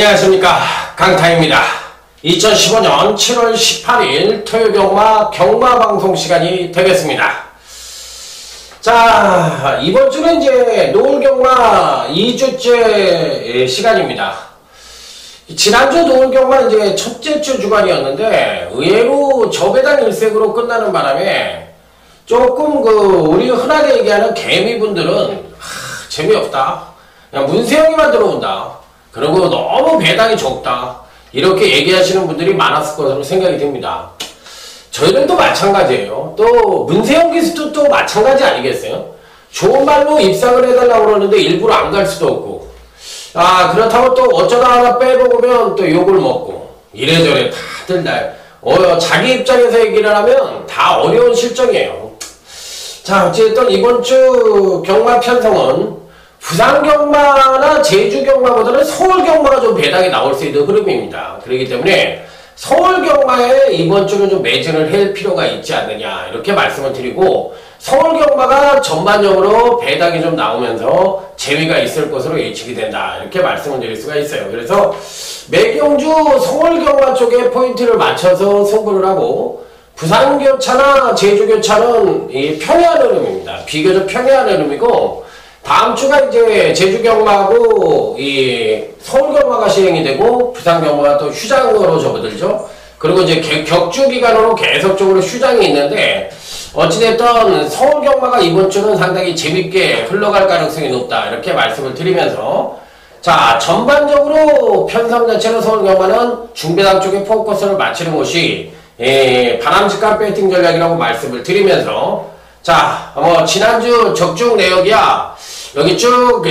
안녕하십니까, 강타입니다. 2015년 7월 18일 토요경마 경마방송 시간이 되겠습니다. 자, 이번 주는 이제 노을경마 2주째 시간입니다. 지난주 노을경마 이제 첫째 주 주간이었는데 의외로 저배당 일색으로 끝나는 바람에 조금 우리 흔하게 얘기하는 개미분들은 재미없다, 그냥 문세영이만 들어온다, 그리고 너무 배당이 적다, 이렇게 얘기하시는 분들이 많았을 것으로 생각이 됩니다. 저희들도 마찬가지예요. 또 문세영 기수도 또 마찬가지 아니겠어요? 좋은 말로 입상을 해달라고 그러는데 일부러 안 갈 수도 없고, 그렇다고 또 어쩌다 하나 빼먹으면 또 욕을 먹고, 이래저래 다들 자기 입장에서 얘기를 하면 다 어려운 실정이에요. 자, 어쨌든 이번 주 경마 편성은 부산 경마나 제주 경마보다는 서울 경마가 좀 배당이 나올 수 있는 흐름입니다. 그렇기 때문에 서울 경마에 이번 주는 좀 매진을 할 필요가 있지 않느냐, 이렇게 말씀을 드리고, 서울 경마가 전반적으로 배당이 좀 나오면서 재미가 있을 것으로 예측이 된다, 이렇게 말씀을 드릴 수가 있어요. 그래서 매경주 서울 경마 쪽에 포인트를 맞춰서 승부를 하고, 부산 교차나 제주 교차는 평이한 흐름입니다. 비교적 평이한 흐름이고, 다음 주가 이제 제주 경마하고 서울 경마가 시행이 되고, 부산 경마가 또 휴장으로 접어들죠. 그리고 이제 격주 기간으로 계속적으로 휴장이 있는데, 어찌됐든 서울 경마가 이번 주는 상당히 재밌게 흘러갈 가능성이 높다, 이렇게 말씀을 드리면서, 자, 전반적으로 편성 자체로 서울 경마는 중배당 쪽에 포커스를 맞추는 것이 바람직한 배팅 전략이라고 말씀을 드리면서, 자, 지난주 적중 내역이야 여기 쭉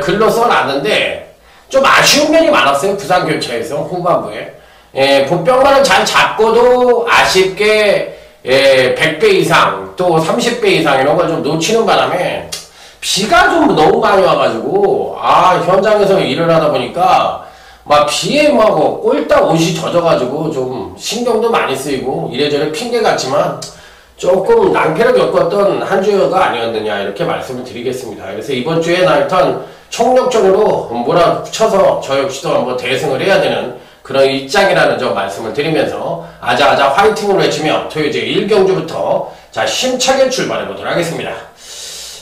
글로 써놨는데 좀 아쉬운 면이 많았어요. 부산 교차에서 후반부에 보병만은 잘 잡고도 아쉽게 100배 이상 또 30배 이상 이런 걸 좀 놓치는 바람에 비가 좀 너무 많이 와가지고, 현장에서 일을 하다 보니까 막 비에 꼴딱 옷이 젖어가지고 좀 신경도 많이 쓰이고 이래저래 핑계 같지만 조금 낭패를 겪었던 한 주가 아니었느냐, 이렇게 말씀을 드리겠습니다. 그래서 이번 주에 나 일단 총력전으로 몰아붙여서 저 역시도 한번 대승을 해야 되는 그런 입장이라는 점 말씀을 드리면서 아자아자 화이팅으로 외치며 토요제 1경주부터 자, 힘차게 출발해 보도록 하겠습니다.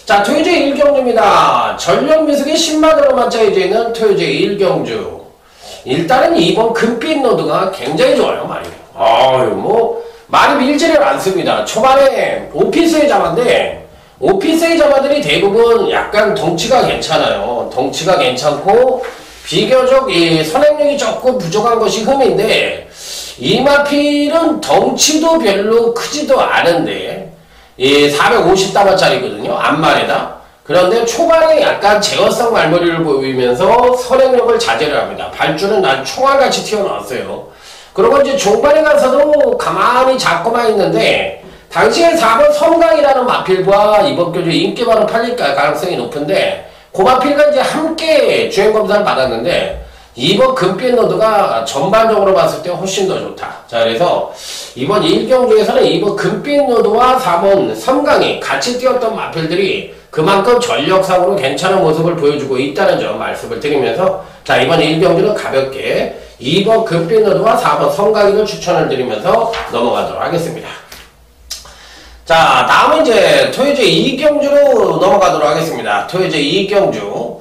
자, 토요제 1경주입니다. 전력 미숙의 10만으로만 짜여져 있는 토요제 1경주. 일단은 이번 금빛 노드가 굉장히 좋아요, 말이. 말이 밀지를 않습니다. 초반에 오피스의 자마인데, 오피스의 자마들이 대부분 약간 덩치가 괜찮아요. 덩치가 괜찮고, 비교적 선행력이 조금 부족한 것이 흠인데, 이마필은 덩치도 별로 크지도 않은데, 450다마짜리거든요. 앞말에다. 그런데 초반에 약간 제어성 말머리를 보이면서 선행력을 자제를 합니다. 발주는 난 총알같이 튀어나왔어요. 그리고 이제 종반에 가서도 가만히 잡고만 있는데, 당시에 4번 성강이라는 마필과 이번 교주 인기 많은 팔릴 가능성이 높은데, 그 마필과 이제 함께 주행검사를 받았는데, 이번 금빛 노드가 전반적으로 봤을 때 훨씬 더 좋다. 자, 그래서 이번 1경주에서는 이번 금빛 노드와 4번 성강이 같이 뛰었던 마필들이 그만큼 전력상으로 괜찮은 모습을 보여주고 있다는 점 말씀을 드리면서, 자, 이번 1경주는 가볍게 2번 금빛 노드와 4번 성강이를 추천을 드리면서 넘어가도록 하겠습니다. 자, 다음은 이제 토요제 2경주로 넘어가도록 하겠습니다. 토요제 2경주.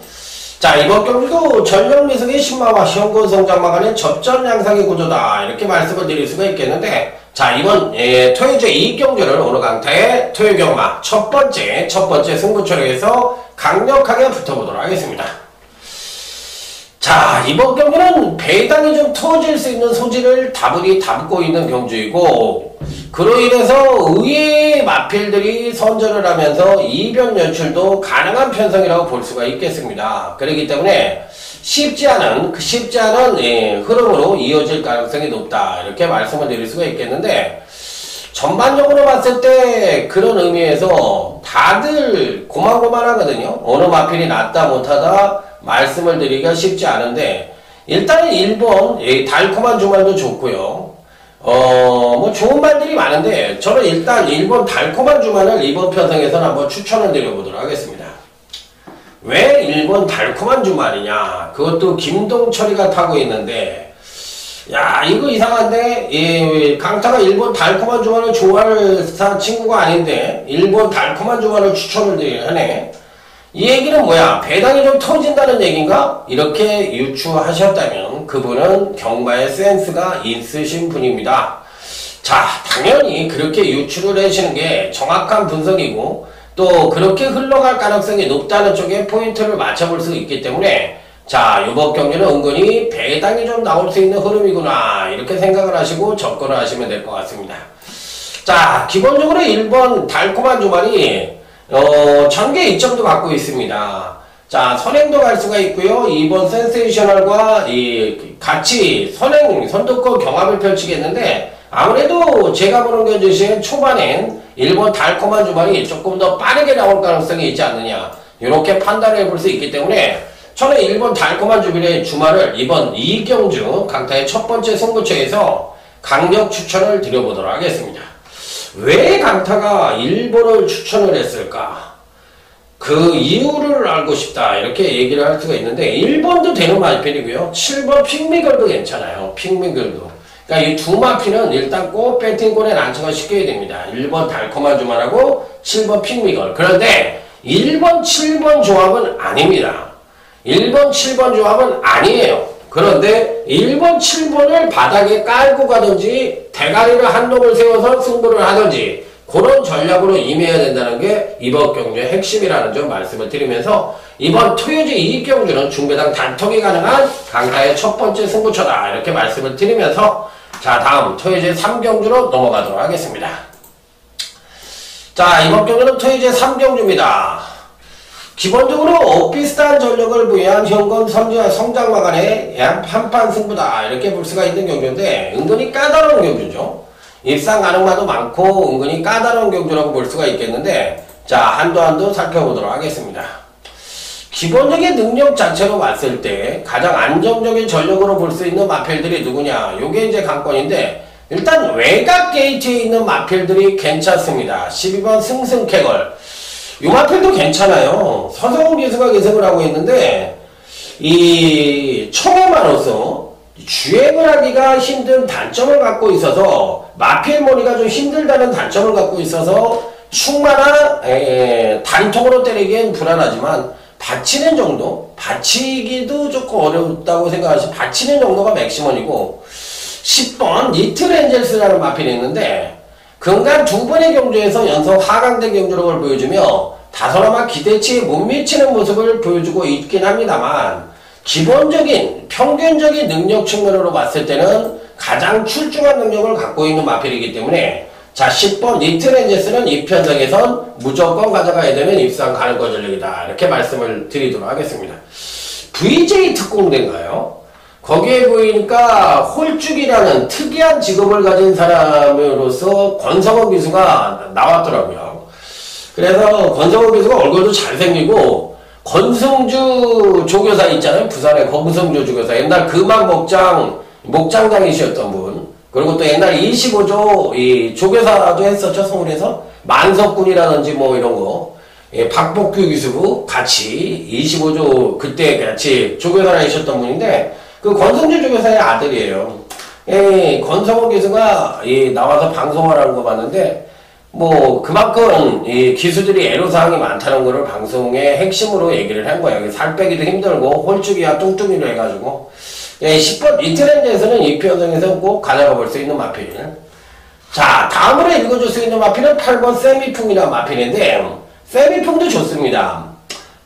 자, 이번 경주도 전력 미숙의 10마와 현고성장마 간의 접전 양상의 구조다, 이렇게 말씀을 드릴 수가 있겠는데, 자, 이번 토요제 2경주를 오늘 강타의 토요경마 첫 번째 승부처리에서 강력하게 붙어보도록 하겠습니다. 자, 이번 경주는 배당이 좀 터질 수 있는 소지를 다분히 담고 있는 경주이고, 그로 인해서 의외의 마필들이 선전을 하면서 이변 연출도 가능한 편성이라고 볼 수가 있겠습니다. 그렇기 때문에 쉽지 않은 흐름으로 이어질 가능성이 높다, 이렇게 말씀을 드릴 수가 있겠는데, 전반적으로 봤을 때 그런 의미에서 다들 고만고만하거든요. 어느 마필이 낫다 못하다 말씀을 드리기가 쉽지 않은데, 일단은 1번 달콤한 주말도 좋고요. 좋은 말들이 많은데, 저는 일단 1번 달콤한 주말을 이번 편성에서는 한번 추천을 드려보도록 하겠습니다. 왜 일본 달콤한 주말이냐? 그것도 김동철이가 타고 있는데, 야, 이거 이상한데? 예, 강타가 일본 달콤한 주말을 좋아하는 친구가 아닌데, 일본 달콤한 주말을 추천을 하네. 이 얘기는 뭐야? 배당이 좀 터진다는 얘기인가? 이렇게 유추하셨다면 그분은 경마의 센스가 있으신 분입니다. 자, 당연히 그렇게 유추를 하시는 게 정확한 분석이고 또 그렇게 흘러갈 가능성이 높다는 쪽에 포인트를 맞춰볼 수 있기 때문에 자, 이번 경기는 은근히 배당이 좀 나올 수 있는 흐름이구나 이렇게 생각을 하시고 접근을 하시면 될 것 같습니다. 자, 기본적으로 1번 달콤한 주말이 1000개 이점도 갖고 있습니다. 자, 선행도 갈 수가 있고요. 2번 센세이셔널과 같이 선두권 경합을 펼치겠는데 아무래도 제가 보는 견주시엔 초반엔 1번 달콤한 주말이 조금 더 빠르게 나올 가능성이 있지 않느냐 이렇게 판단을 해볼 수 있기 때문에 저는 1번 달콤한 주말을 이번 이경주 강타의 첫 번째 승부처에서 강력 추천을 드려보도록 하겠습니다. 왜 강타가 1번을 추천을 했을까? 그 이유를 알고 싶다 이렇게 얘기를 할 수가 있는데 1번도 되는 마필이고요. 7번 핑미걸도 괜찮아요. 핑미걸도. 그러니까 이 두 마필은 일단 꼭 배팅권에 난처가 시켜야 됩니다. 1번 달콤한 주말하고 7번 핑미걸. 그런데 1번 7번 조합은 아닙니다. 1번 7번 조합은 아니에요. 그런데 1번 7번을 바닥에 깔고 가든지 대가리를 한 놈을 세워서 승부를 하든지 그런 전략으로 임해야 된다는 게 이번 경주의 핵심이라는 점 말씀을 드리면서 이번 토요지 이경주는 중배당 단톡이 가능한 강타의 첫 번째 승부처다 이렇게 말씀을 드리면서 자, 다음 토요지 3경주로 넘어가도록 하겠습니다. 자, 이번 경주는 토요지 3경주입니다. 기본적으로 비슷한 전력을 부여한 현금 성장마 간의 한판 승부다 이렇게 볼 수가 있는 경주인데 은근히 까다로운 경주죠. 입상 가능마도 많고 은근히 까다로운 경주라고 볼 수가 있겠는데 자, 한도 살펴보도록 하겠습니다. 기본적인 능력 자체로 봤을 때 가장 안정적인 전력으로 볼 수 있는 마필들이 누구냐 요게 이제 관건인데 일단 외곽 게이트에 있는 마필들이 괜찮습니다. 12번 승승캐걸 이 마필도 괜찮아요. 서성훈 기수가 계승을 하고 있는데 이 총에만으로서 주행을 하기가 힘든 단점을 갖고 있어서 마필 머리가 좀 힘들다는 단점을 갖고 있어서 충마나 단통으로 때리기엔 불안하지만 받치는 정도? 받치기도 조금 어렵다고 생각하시 받치는 정도가 맥시멈이고 10번 리틀 엔젤스라는 마필이 있는데 근간 두 번의 경주에서 연속 하강된 경주력을 보여주며 다소나마 기대치에 못 미치는 모습을 보여주고 있긴 합니다만 기본적인 평균적인 능력 측면으로 봤을 때는 가장 출중한 능력을 갖고 있는 마필이기 때문에 자 10번 리틀 엔젤스는 이 편성에선 무조건 가져가야 되는 입상 가능권 전력이다 이렇게 말씀을 드리도록 하겠습니다. VJ 특공대인가요? 거기에 보이니까 홀쭉이라는 특이한 직업을 가진 사람으로서 권성원 기수가 나왔더라고요. 그래서 권성원 기수가 얼굴도 잘생기고 권승주 조교사 있잖아요. 부산의 권승주 조교사. 옛날 금악 목장장이셨던 분. 그리고 또 옛날 25조 이 조교사도 했었죠. 서울에서. 만석군이라든지 뭐 이런 거. 예, 박복규 기수부 같이 25조 그때 같이 조교사를 하셨던 분인데 그 권성주 조교사의 아들이에요. 예, 권성호 교수가 나와서 방송을 하는 거 봤는데 뭐 그만큼 이 기수들이 애로사항이 많다는 거를 방송의 핵심으로 얘기를 한 거예요. 살 빼기도 힘들고 홀쭉이와 뚱뚱이로 해가지고 예, 10번 리틀렌즈에서는 이 편성에서 꼭 가져가 볼 수 있는 마필. 자, 다음으로 읽어줄 수 있는 마필은 8번 세미풍이라는 마필인데 세미풍도 좋습니다.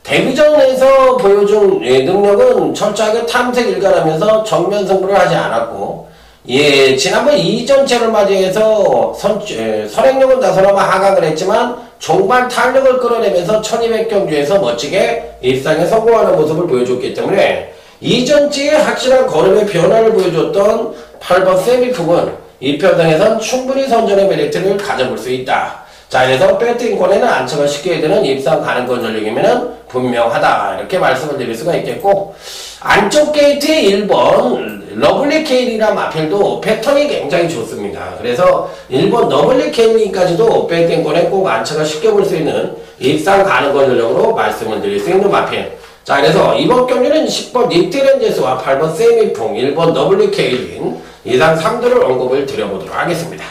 데뷔전에서 보여준 능력은 철저하게 탐색 일관하면서 정면 승부를 하지 않았고 예, 지난번 2전체를 맞이해서 선행력은 다소나마 하강을 했지만 종반 탄력을 끌어내면서 1200경주에서 멋지게 입상에 성공하는 모습을 보여줬기 때문에 이전지에 확실한 걸음의 변화를 보여줬던 8번 세미풍은 이 편성에선 충분히 선전의 메리트를 가져볼 수 있다. 자, 그래서 배팅권에는 안착을 시켜야 되는 입상 가능권 전력이면은 분명하다. 이렇게 말씀을 드릴 수가 있겠고, 안쪽 게이트의 1번 러블리 케일이란 마필도 패턴이 굉장히 좋습니다. 그래서 일본 러블리 케일까지도 백땡권에 꼭 안차가 쉽게 볼 수 있는 입상 가능권 전력으로 말씀을 드릴 수 있는 마필. 자, 그래서 이번 경기는 10번 니트렌제스와 8번 세미풍, 1번 러블리 케일인 이상 3도를 언급을 드려보도록 하겠습니다.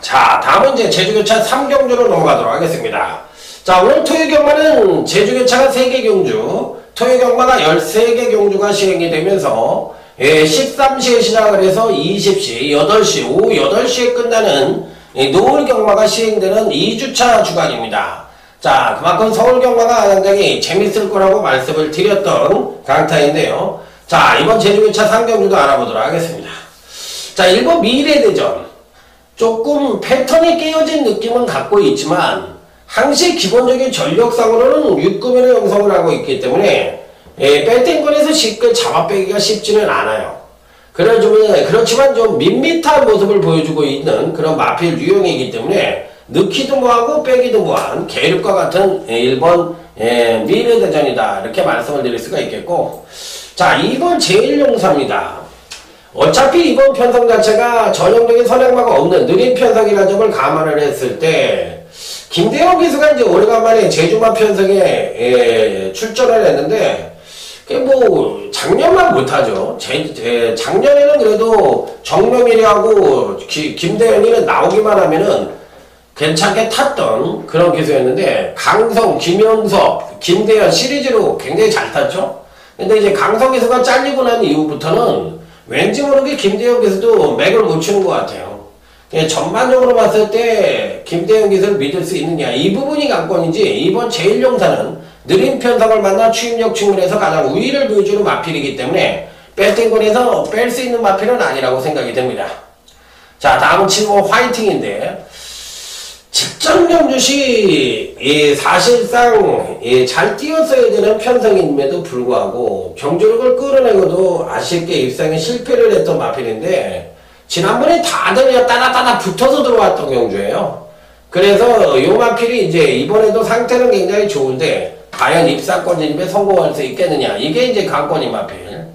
자, 다음은 이제 제주교차 3경주로 넘어가도록 하겠습니다. 자, 오늘 토요 경마는 제주교차가 3개 경주, 토요 경마가 13개 경주가 시행이 되면서 13시에 시작을 해서 20시, 8시, 오후 8시에 끝나는 노을 경마가 시행되는 2주차 주간입니다. 자, 그만큼 서울 경마가 상당히 재밌을 거라고 말씀을 드렸던 강타인데요. 자, 이번 제주교차 3경주도 알아보도록 하겠습니다. 자, 1번 미래대전. 조금 패턴이 깨어진 느낌은 갖고 있지만 항시 기본적인 전력상으로는 6금연의 형성을 하고 있기 때문에 배팅권에서 쉽게 잡아빼기가 쉽지는 않아요. 그렇지만 좀 밋밋한 모습을 보여주고 있는 그런 마필 유형이기 때문에 넣기도 뭐하고 빼기도 뭐한 계륵과 같은 1번 미래대전이다, 이렇게 말씀을 드릴 수가 있겠고, 자, 2번 제1용사입니다. 어차피 이번 편성 자체가 전형적인 선행마가 없는 느린 편성이라는 점을 감안을 했을 때 김대영 기수가 이제 오래간만에 제주마 편성에 출전을 했는데 그게 뭐 작년만 못하죠. 작년에는 그래도 정명일이하고 김대영이는 나오기만 하면은 괜찮게 탔던 그런 기수였는데 강성, 김영석, 김대현 시리즈로 굉장히 잘 탔죠. 근데 이제 강성 기수가 잘리고 난 이후부터는 왠지 모르게 김대현 기수도 맥을 못 추는 것 같아요. 전반적으로 봤을 때 김대현 기수를 믿을 수 있느냐, 이 부분이 관건이지 이번 제1용사는 느린 편성을 만나 추임력 측면에서 가장 우위를 보여주는 마필이기 때문에 배팅권에서 뺄 수 있는 마필은 아니라고 생각이 됩니다. 자, 다음은 7번 화이팅인데 직전 경주시 사실상 잘 뛰었어야 되는 편성임에도 불구하고 경주력을 끌어내고도 아쉽게 입상에 실패를 했던 마필인데 지난번에 다들 따다따다 붙어서 들어왔던 경주예요. 그래서 이 마필이 이제 이번에도 상태는 굉장히 좋은데 과연 입상권 진입에 성공할 수 있겠느냐, 이게 이제 관건인 마필.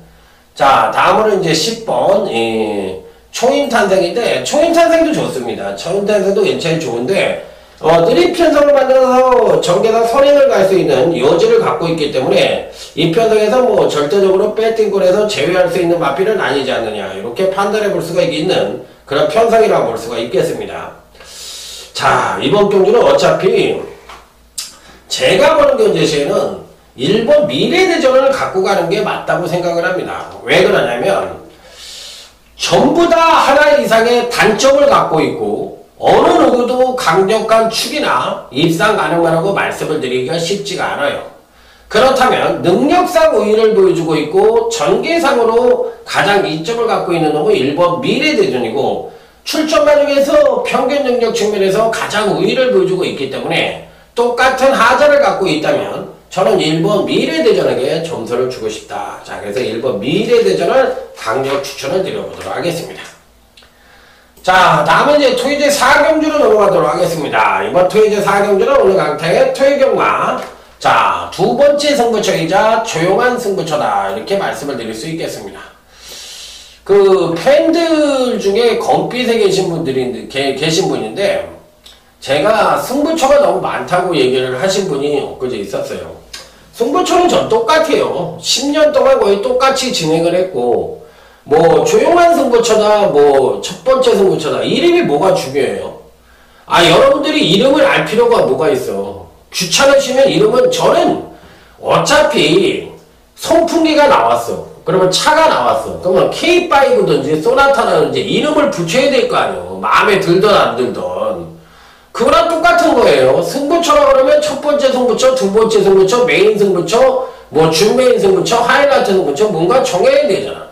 자, 다음으로 이제 10번 총인탄생인데 총인탄생도 좋습니다. 총인탄생도 괜찮이 좋은데 느린 편성을 만들어서 전개상 선행을 갈 수 있는 여지를 갖고 있기 때문에 이 편성에서 뭐 절대적으로 배팅권에서 제외할 수 있는 마필은 아니지 않느냐, 이렇게 판단해 볼 수가 있는 그런 편성이라고 볼 수가 있겠습니다. 자, 이번 경주는 어차피 제가 보는 경제 시에는 1번 미래대전을 갖고 가는 게 맞다고 생각을 합니다. 왜 그러냐면 전부 다 하나 이상의 단점을 갖고 있고 어느 누구도 강력한 축이나 입상 가능하라고 말씀을 드리기가 쉽지가 않아요. 그렇다면 능력상 우위를 보여주고 있고 전개상으로 가장 이점을 갖고 있는 놈은 1번 미래대전이고 출전마 중에서 평균 능력 측면에서 가장 우위를 보여주고 있기 때문에 똑같은 하자를 갖고 있다면 저는 1번 미래대전에게 점수를 주고 싶다. 자, 그래서 1번 미래대전을 강력 추천을 드려보도록 하겠습니다. 자, 다음은 이제 토요제 4경주로 넘어가도록 하겠습니다. 이번 토요제 4경주는 오늘 강타의 토요경마. 자, 두 번째 승부처이자 조용한 승부처다, 이렇게 말씀을 드릴 수 있겠습니다. 그 팬들 중에 검빛에 계신 분인데 제가 승부처가 너무 많다고 얘기를 하신 분이 엊그제 있었어요. 승부처는 전 똑같아요. 10년 동안 거의 똑같이 진행을 했고, 뭐 조용한 승부처다, 뭐 첫 번째 승부처다, 이름이 뭐가 중요해요? 아, 여러분들이 이름을 알 필요가 뭐가 있어. 귀찮으시면 이름은, 저는 어차피 선풍기가 나왔어, 그러면 차가 나왔어, 그러면 K5든지 소나타라든지 이름을 붙여야 될 거 아니에요. 마음에 들던 안 들던. 그거랑 똑같은 거예요. 승부처라 그러면 첫 번째 승부처, 두 번째 승부처, 메인 승부처, 뭐 준메인 승부처, 하이라이트 승부처, 뭔가 정해야 되잖아.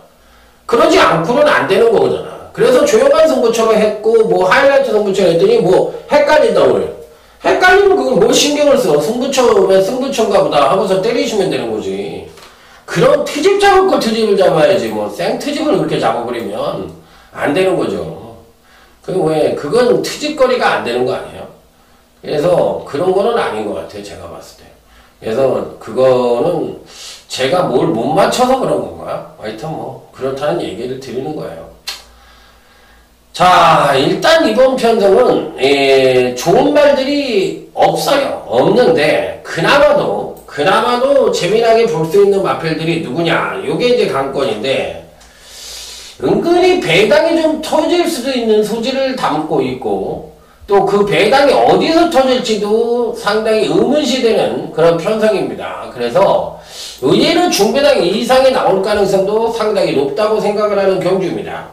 그러지 않고는 안 되는 거잖아. 그래서 조용한 승부처로 했고 뭐 하이라이트 승부처 했더니 뭐 헷갈린다고 그래요. 헷갈리면 그건 뭐 신경을 써. 승부처면 승부처인가 보다 하고서 때리시면 되는 거지. 그런 트집 잡을 거 트집을 잡아야지, 뭐 생트집을 그렇게 잡아버리면 안 되는 거죠. 그건 트집거리가 안 되는 거 아니에요? 그래서 그런 거는 아닌 것 같아요, 제가 봤을 때. 그래서 그거는 제가 뭘 못 맞춰서 그런 건가요? 하여튼 뭐 그렇다는 얘기를 드리는 거예요. 자, 일단 이번 편성은 좋은 말들이 없어요. 없는데 그나마도 재미나게 볼 수 있는 마필들이 누구냐, 요게 이제 관건인데, 은근히 배당이 좀 터질 수도 있는 소지를 담고 있고, 또 그 배당이 어디서 터질지도 상당히 의문시되는 그런 편성입니다. 그래서 의외로 중배당 이상이 나올 가능성도 상당히 높다고 생각을 하는 경주입니다.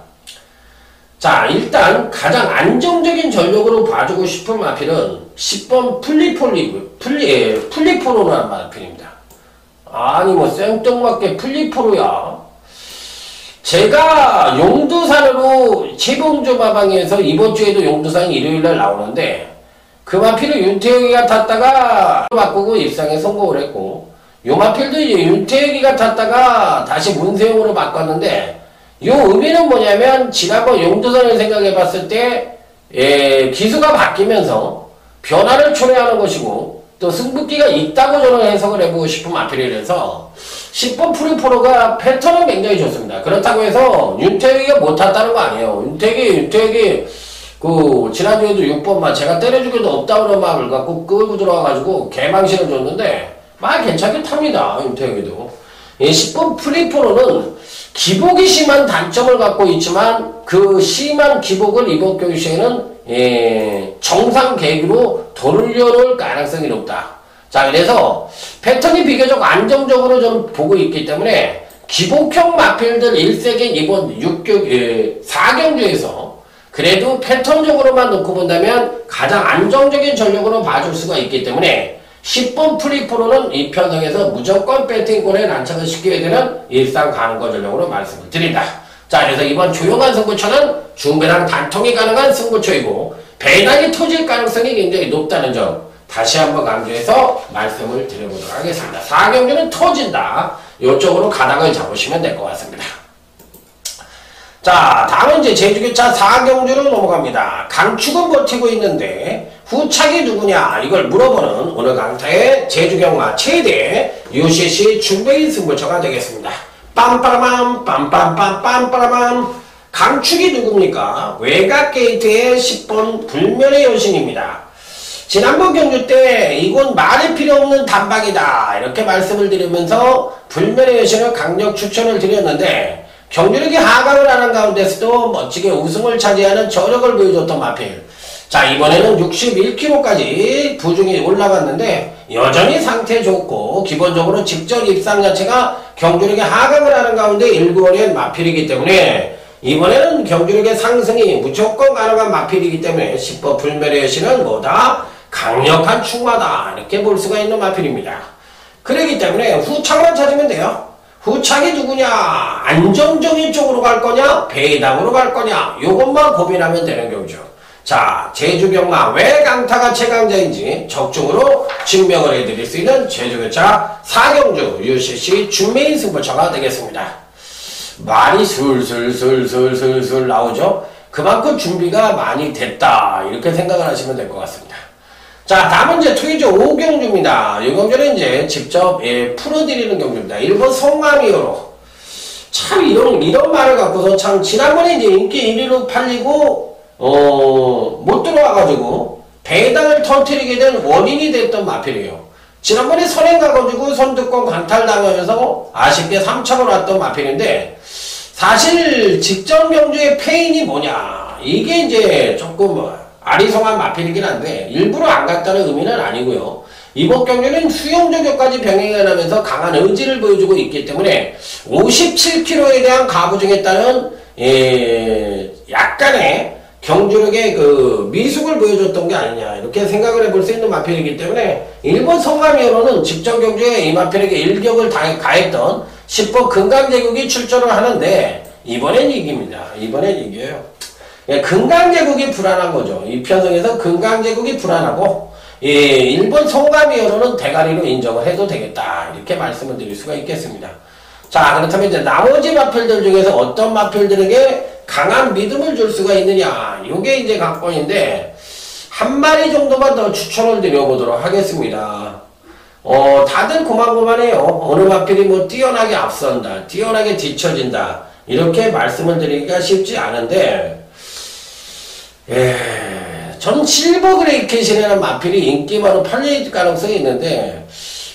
자, 일단 가장 안정적인 전력으로 봐주고 싶은 마필은 10번 플리포로라는 마필입니다. 아니 뭐 생뚱맞게 플리포로야. 제가 용두산으로 최봉조 마방에서 이번 주에도 용두산이 일요일날 나오는데, 그 마필을 윤태혁이가 탔다가 바꾸고 입상에 성공을 했고, 요 마필도 이제 윤태혁이가 탔다가 다시 문세용으로 바꿨는데, 요 의미는 뭐냐면, 지난번 용두산을 생각해 봤을 때 기수가 바뀌면서 변화를 초래하는 것이고, 또 승부기가 있다고 저는 해석을 해보고 싶은 마필이라서 10번 프리포로가 패턴은 굉장히 좋습니다. 그렇다고 해서 윤태혁이가 못 탔다는 거 아니에요. 윤태혁이 그 지난주에도 6번만 제가 때려주기도 없다고 그런 마음을 갖고 끌고 들어와가지고 개망신을 줬는데 막 괜찮게 탑니다. 윤태혁이도. 이 10번 프리포로는 기복이 심한 단점을 갖고 있지만, 그 심한 기복을 이번 경주에는 정상 계기로 돌려놓을 가능성이 높다. 자, 그래서 패턴이 비교적 안정적으로 좀 보고 있기 때문에 기복형 마필들 1세계 이번 4경주에서 그래도 패턴적으로만 놓고 본다면 가장 안정적인 전력으로 봐줄 수가 있기 때문에 10번 프리프로는 이 편성에서 무조건 배팅권에 난착을 시키게 되는 일상 가능권 전력으로 말씀을 드린다. 자, 그래서 이번 조용한 승부처는 중배당 단통이 가능한 승부처이고 배당이 터질 가능성이 굉장히 높다는 점 다시 한번 강조해서 말씀을 드려보도록 하겠습니다. 4경주는 터진다. 이쪽으로 가닥을 잡으시면 될 것 같습니다. 자, 다음은 이제 제주교차 4경주로 넘어갑니다. 강축은 버티고 있는데 후착이 누구냐 이걸 물어보는 오늘 강타의 제주경마 최대 UCC 중배인 승부처가 되겠습니다. 빰빠라밤 빰빰빰빰빠라밤. 강축이 누굽니까? 외곽 게이트의 10번 불멸의 여신입니다. 지난번 경주 때 이건 말이 필요 없는 단박이다 이렇게 말씀을 드리면서 불멸의 여신을 강력 추천을 드렸는데, 경주력이 하강을 하는 가운데서도 멋지게 우승을 차지하는 저력을 보여줬던 마필. 자, 이번에는 61kg까지 부중이 올라갔는데 여전히 상태 좋고 기본적으로 직전 입상 자체가 경주력이 하강을 하는 가운데 1,9월의 마필이기 때문에 이번에는 경주력의 상승이 무조건 가능한 마필이기 때문에 10번 불멸의 여신은 뭐다? 강력한 충마다 이렇게 볼 수가 있는 마필입니다. 그렇기 때문에 후착만 찾으면 돼요. 후착이 누구냐? 안정적인 쪽으로 갈 거냐? 배당으로 갈 거냐? 요것만 고민하면 되는 경우죠. 자, 제주경마 왜 강타가 최강자인지 적중으로 증명을 해드릴 수 있는 제주교차 4경주 UCC 준메인 승부처가 되겠습니다. 말이 술술술술술술 나오죠? 그만큼 준비가 많이 됐다 이렇게 생각을 하시면 될 것 같습니다. 자, 다음은 이제 투이즈 5경주입니다. 이 경주는 이제 직접 풀어드리는 경주입니다. 1번 성남이어로. 참 이런 말을 갖고서 참 지난번에 이제 인기 1위로 팔리고 못 들어와가지고 배당을 터뜨리게 된 원인이 됐던 마필이에요. 지난번에 선행 가가지고 선두권 강탈당하면서 아쉽게 3차로 왔던 마필인데, 사실 직전 경주의 페인이 뭐냐 이게 이제 조금 아리송한 마필이긴 한데 일부러 안 갔다는 의미는 아니고요. 이번 경주는 수용저격까지 병행을 하면서 강한 의지를 보여주고 있기 때문에 57kg에 대한 가부중에 따른 약간의 경주력의 그 미숙을 보여줬던 게 아니냐 이렇게 생각을 해볼 수 있는 마필이기 때문에 일본 성남이어로는 직전 경주에 이 마필에게 일격을 가했던 10번 금강제국이 출전을 하는데 이번엔 이깁니다. 이번엔 이겨요. 금강제국이 불안한 거죠. 이 편성에서 금강제국이 불안하고 일본 성남이어로는 대가리로 인정을 해도 되겠다 이렇게 말씀을 드릴 수가 있겠습니다. 자, 그렇다면 이제 나머지 마필들 중에서 어떤 마필들에게 강한 믿음을 줄 수가 있느냐 이게 이제 관건인데 한 마리 정도만 더 추천을 드려보도록 하겠습니다. 다들 고만고만해요. 어느 마필이 뭐 뛰어나게 앞선다, 뛰어나게 뒤처진다, 이렇게 말씀을 드리기가 쉽지 않은데, 전 실버 그레이켓이라는 마필이 인기만으로 팔릴 가능성이 있는데,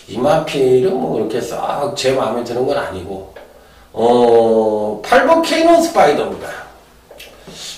이 마필은 뭐 그렇게 싹 제 마음에 드는 건 아니고, 8번 케이논 스파이더입니다.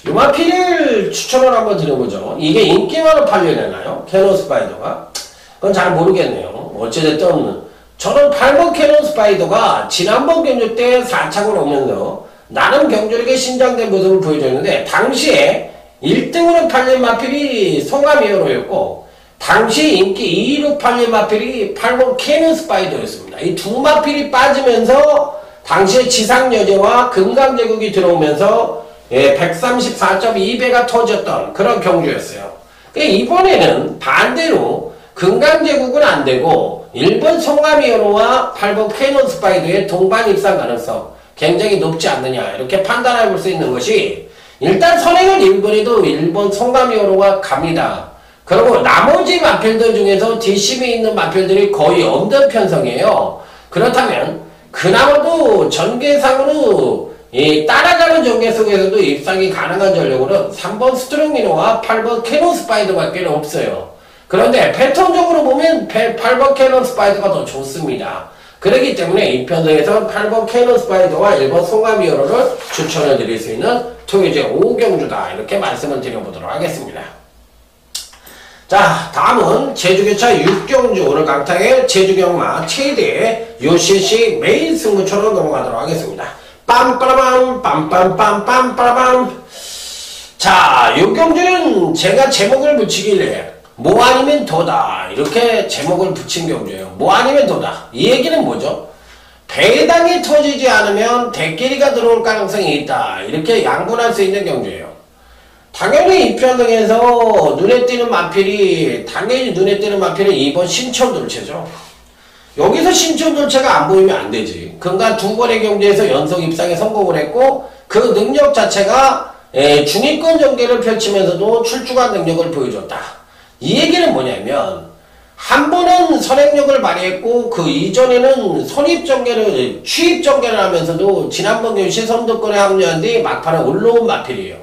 이 마필을 추천을 한번 드려보죠. 이게 인기만으로 팔려내나요? 케이논 스파이더가? 그건 잘 모르겠네요. 어찌됐든 저는 8번 캐논 스파이더가 지난번 경주 때 4착을 오면서 나름 경주력에 신장된 모습을 보여줬는데, 당시에 1등으로 팔린 마필이 송가미어로였고 당시 인기 2위로 팔린 마필이 8번 캐논 스파이더였습니다. 이 두 마필이 빠지면서 당시에 지상여제와 금강제국이 들어오면서 134.2배가 터졌던 그런 경주였어요. 이번에는 반대로 금강제국은 안되고 1번 송가미어로와 8번 캐논 스파이더의 동반 입상 가능성 굉장히 높지 않느냐, 이렇게 판단해 볼 수 있는 것이, 일단 선행은 1번에도 1번 송가미어로가 갑니다. 그리고 나머지 마필들 중에서 뒷심이 있는 마필들이 거의 없는 편성이에요. 그렇다면 그나마도 전개상으로 따라가는 전개 속에서도 입상이 가능한 전력으로는 3번 스트롱미노와 8번 캐논 스파이더밖에 없어요. 그런데 패턴적으로 보면 8번 캐논 스파이더가 더 좋습니다. 그렇기 때문에 이 편성에서 8번 캐논 스파이더와 1번 송가미어로를 추천을 드릴 수 있는 토요제 5경주다, 이렇게 말씀을 드려보도록 하겠습니다. 자, 다음은 제주교차 6경주, 오늘 강타의 제주경마 최대 UCC 메인 승부처로 넘어가도록 하겠습니다. 빰빠라밤 빰빰빰빰빠라밤. 자, 6경주는 제가 제목을 붙이길래 뭐 아니면 더다, 이렇게 제목을 붙인 경주예요. 뭐 아니면 더다. 이 얘기는 뭐죠? 배당이 터지지 않으면 대끼리가 들어올 가능성이 있다, 이렇게 양분할 수 있는 경주예요. 당연히 이 편등에서 눈에 띄는 마필이 2번 신천돌체죠. 여기서 신천돌체가 안 보이면 안 되지. 그러니까 두 번의 경주에서 연속 입상에 성공을 했고, 그 능력 자체가 중위권 전개를 펼치면서도 출중한 능력을 보여줬다. 이 얘기는 뭐냐면, 한 번은 선행력을 발휘했고 그 이전에는 취입 전개를 하면서도 지난번 경시 선두권에 합류한 뒤 막판에 올라온 마필이에요.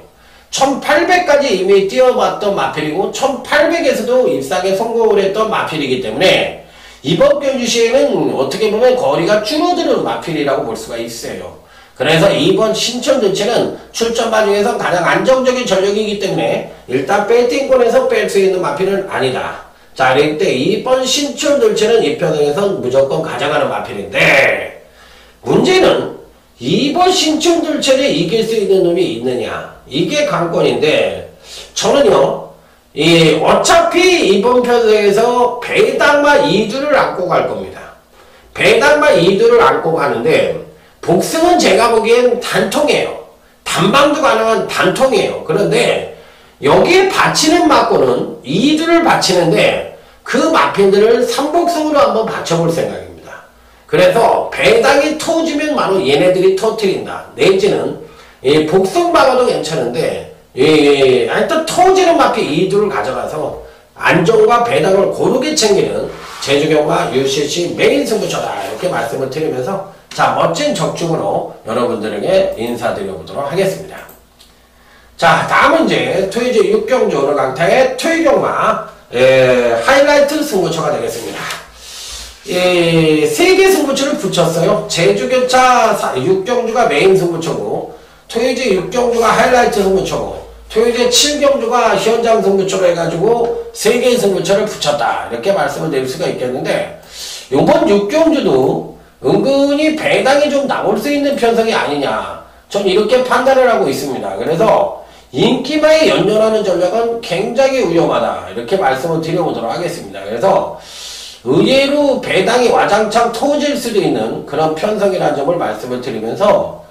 1800까지 이미 뛰어봤던 마필이고 1800에서도 입상에 성공을 했던 마필이기 때문에 이번 경주 시에는 어떻게 보면 거리가 줄어드는 마필이라고 볼 수가 있어요. 그래서 이번 신천돌체는 출전마 중에서 가장 안정적인 전력이기 때문에 일단 배팅권에서 뺄 수 있는 마필은 아니다. 자, 이때 이번 신천돌체는 이 편에서 무조건 가져가는 마필인데, 문제는 이번 신천돌체를 이길 수 있는 놈이 있느냐, 이게 관건인데, 저는요 어차피 이번 편에서 배당마 2두를 안고 갈 겁니다. 배당마 2두를 안고 가는데 복승은 제가 보기엔 단통이에요. 단방도 가능한 단통이에요. 그런데 여기에 바치는 맞고는 2두를 바치는데 그 마필들을 3복승으로 한번 받쳐볼 생각입니다. 그래서 배당이 터지면 바로 얘네들이 터트린다. 내지는 복승 방어도 괜찮은데 하여튼 터지는 마필 2두를 가져가서 안정과 배당을 고르게 챙기는 제주경마 UCC 메인 승부처다, 이렇게 말씀을 드리면서 자, 멋진 적중으로 여러분들에게 인사드려보도록 하겠습니다. 자, 다음은 이제 토요제 6경주 오늘 강타의 토요경마 하이라이트 승부처가 되겠습니다. 3개 승부처를 붙였어요. 제주교차 6경주가 메인 승부처고, 토요제 6경주가 하이라이트 승부처고, 토요제 7경주가 현장 승부처로 해가지고 3개의 승부처를 붙였다, 이렇게 말씀을 드릴 수가 있겠는데, 요번 6경주도 은근히 배당이 좀 나올 수 있는 편성이 아니냐, 전 이렇게 판단을 하고 있습니다. 그래서 인기마에 연연하는 전략은 굉장히 위험하다, 이렇게 말씀을 드려보도록 하겠습니다. 그래서 의외로 배당이 와장창 터질 수도 있는 그런 편성이라는 점을 말씀을 드리면서